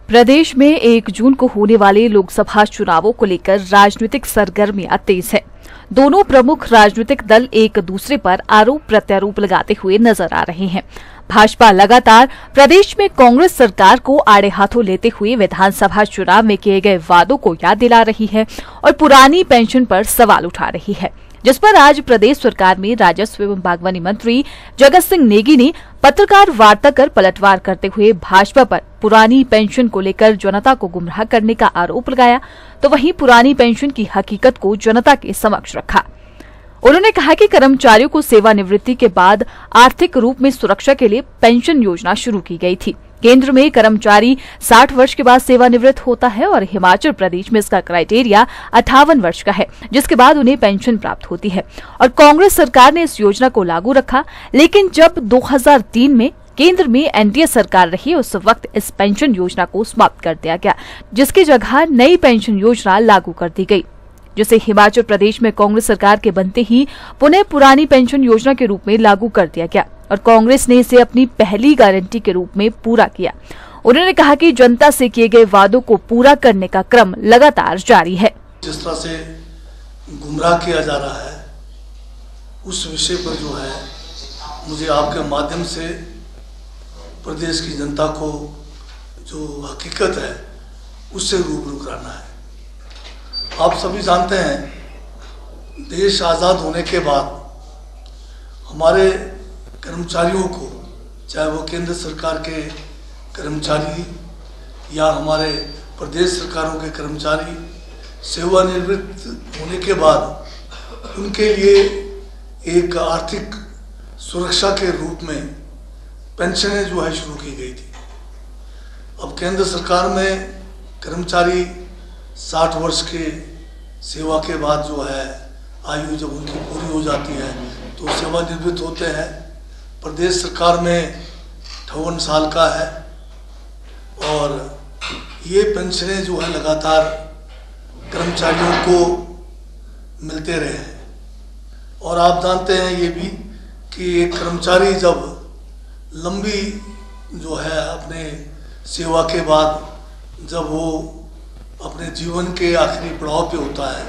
प्रदेश में 1 जून को होने वाले लोकसभा चुनावों को लेकर राजनीतिक सरगर्मियां तेज है। दोनों प्रमुख राजनीतिक दल एक दूसरे पर आरोप प्रत्यारोप लगाते हुए नजर आ रहे हैं। भाजपा लगातार प्रदेश में कांग्रेस सरकार को आड़े हाथों लेते हुए विधानसभा चुनाव में किए गए वादों को याद दिला रही है और पुरानी पेंशन पर सवाल उठा रही है, जिस पर आज प्रदेश सरकार में राजस्व एवं बागवानी मंत्री जगत सिंह नेगी ने पत्रकार वार्ता कर पलटवार करते हुए भाजपा पर पुरानी पेंशन को लेकर जनता को गुमराह करने का आरोप लगाया, तो वहीं पुरानी पेंशन की हकीकत को जनता के समक्ष रखा। उन्होंने कहा कि कर्मचारियों को सेवानिवृत्ति के बाद आर्थिक रूप में सुरक्षा के लिए पेंशन योजना शुरू की गई थी। केंद्र में कर्मचारी 60 वर्ष के बाद सेवानिवृत्त होता है और हिमाचल प्रदेश में इसका क्राइटेरिया 58 वर्ष का है, जिसके बाद उन्हें पेंशन प्राप्त होती है और कांग्रेस सरकार ने इस योजना को लागू रखा। लेकिन जब 2003 में केंद्र में एनडीए सरकार रही, उस वक्त इस पेंशन योजना को समाप्त कर दिया गया, जिसकी जगह नई पेंशन योजना लागू कर दी गई, जिसे हिमाचल प्रदेश में कांग्रेस सरकार के बनते ही पुनः पुरानी पेंशन योजना के रूप में लागू कर दिया गया और कांग्रेस ने इसे अपनी पहली गारंटी के रूप में पूरा किया। उन्होंने कहा कि जनता से किए गए वादों को पूरा करने का क्रम लगातार जारी है। जिस तरह से गुमराह किया जा रहा है, उस विषय पर जो है मुझे आपके माध्यम से प्रदेश की जनता को जो हकीकत है उससे रूबरू कराना है। आप सभी जानते हैं, देश आज़ाद होने के बाद हमारे कर्मचारियों को, चाहे वो केंद्र सरकार के कर्मचारी या हमारे प्रदेश सरकारों के कर्मचारी, सेवानिवृत्त होने के बाद उनके लिए एक आर्थिक सुरक्षा के रूप में पेंशनें जो है शुरू की गई थी। अब केंद्र सरकार में कर्मचारी 60 वर्ष के सेवा के बाद जो है आयु जब उनकी पूरी हो जाती है तो सेवानिवृत्त होते हैं। प्रदेश सरकार में 58 साल का है और ये पेंशनें जो है लगातार कर्मचारियों को मिलते रहे हैं। और आप जानते हैं ये भी कि एक कर्मचारी जब लंबी जो है अपने सेवा के बाद जब वो अपने जीवन के आखिरी पड़ाव पे होता है,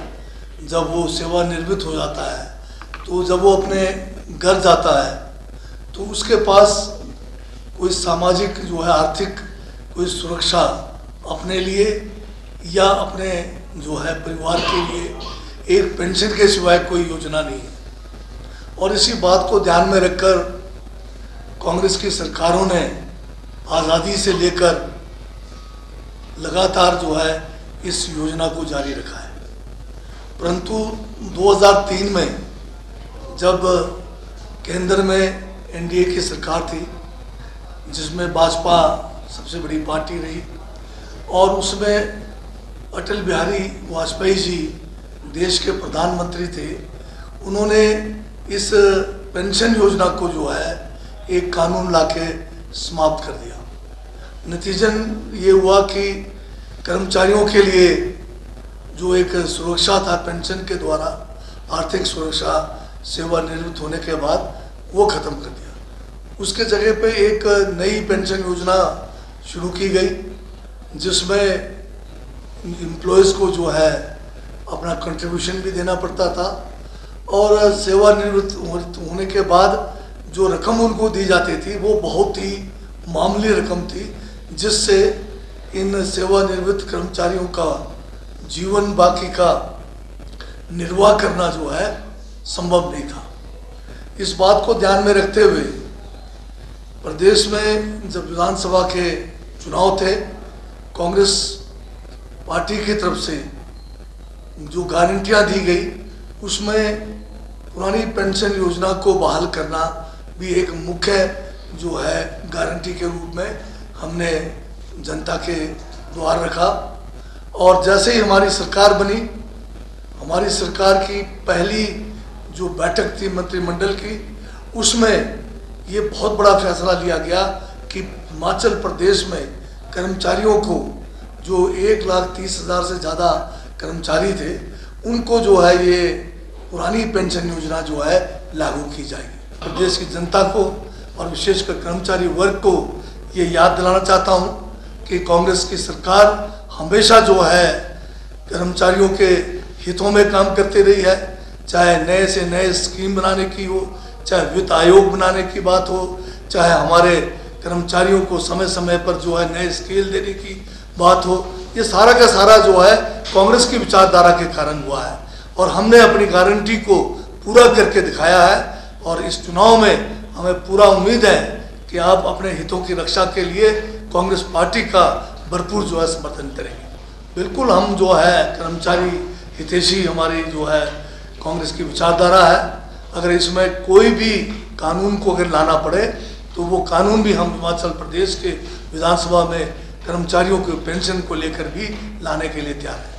जब वो सेवानिवृत्त हो जाता है, तो जब वो अपने घर जाता है तो उसके पास कोई सामाजिक जो है आर्थिक कोई सुरक्षा अपने लिए या अपने जो है परिवार के लिए एक पेंशन के सिवाय कोई योजना नहीं है। और इसी बात को ध्यान में रखकर कांग्रेस की सरकारों ने आज़ादी से लेकर लगातार जो है इस योजना को जारी रखा है। परंतु 2003 में जब केंद्र में एनडीए की सरकार थी, जिसमें भाजपा सबसे बड़ी पार्टी रही और उसमें अटल बिहारी वाजपेयी जी देश के प्रधानमंत्री थे, उन्होंने इस पेंशन योजना को जो है एक कानून लाके समाप्त कर दिया। नतीजन ये हुआ कि कर्मचारियों के लिए जो एक सुरक्षा था पेंशन के द्वारा, आर्थिक सुरक्षा सेवानिवृत्त होने के बाद, वो ख़त्म कर दिया। उसके जगह पे एक नई पेंशन योजना शुरू की गई, जिसमें एम्प्लॉयज़ को जो है अपना कंट्रीब्यूशन भी देना पड़ता था और सेवानिवृत्त होने के बाद जो रकम उनको दी जाती थी वो बहुत ही मामूली रकम थी, जिससे इन सेवानिवृत्त कर्मचारियों का जीवन बाकी का निर्वाह करना जो है संभव नहीं था। इस बात को ध्यान में रखते हुए प्रदेश में जब विधानसभा के चुनाव थे, कांग्रेस पार्टी की तरफ से जो गारंटियां दी गई उसमें पुरानी पेंशन योजना को बहाल करना भी एक मुख्य जो है गारंटी के रूप में हमने जनता के द्वार रखा। और जैसे ही हमारी सरकार बनी, हमारी सरकार की पहली जो बैठक थी मंत्रिमंडल की, उसमें ये बहुत बड़ा फैसला लिया गया कि हिमाचल प्रदेश में कर्मचारियों को जो 1,30,000 से ज़्यादा कर्मचारी थे, उनको जो है ये पुरानी पेंशन योजना जो है लागू की जाएगी। प्रदेश की जनता को और विशेषकर कर्मचारी वर्ग को ये याद दिलाना चाहता हूँ कि कांग्रेस की सरकार हमेशा जो है कर्मचारियों के हितों में काम करती रही है, चाहे नए से नए स्कीम बनाने की हो, चाहे वित्त आयोग बनाने की बात हो, चाहे हमारे कर्मचारियों को समय समय पर जो है नए स्केल देने की बात हो। ये सारा का सारा जो है कांग्रेस की विचारधारा के कारण हुआ है और हमने अपनी गारंटी को पूरा करके दिखाया है और इस चुनाव में हमें पूरा उम्मीद है कि आप अपने हितों की रक्षा के लिए कांग्रेस पार्टी का भरपूर जो है समर्थन करेंगे। बिल्कुल हम जो है कर्मचारी हितैषी हमारी जो है कांग्रेस की विचारधारा है। अगर इसमें कोई भी कानून को अगर लाना पड़े तो वो कानून भी हम हिमाचल प्रदेश के विधानसभा में कर्मचारियों के पेंशन को लेकर भी लाने के लिए तैयार हैं।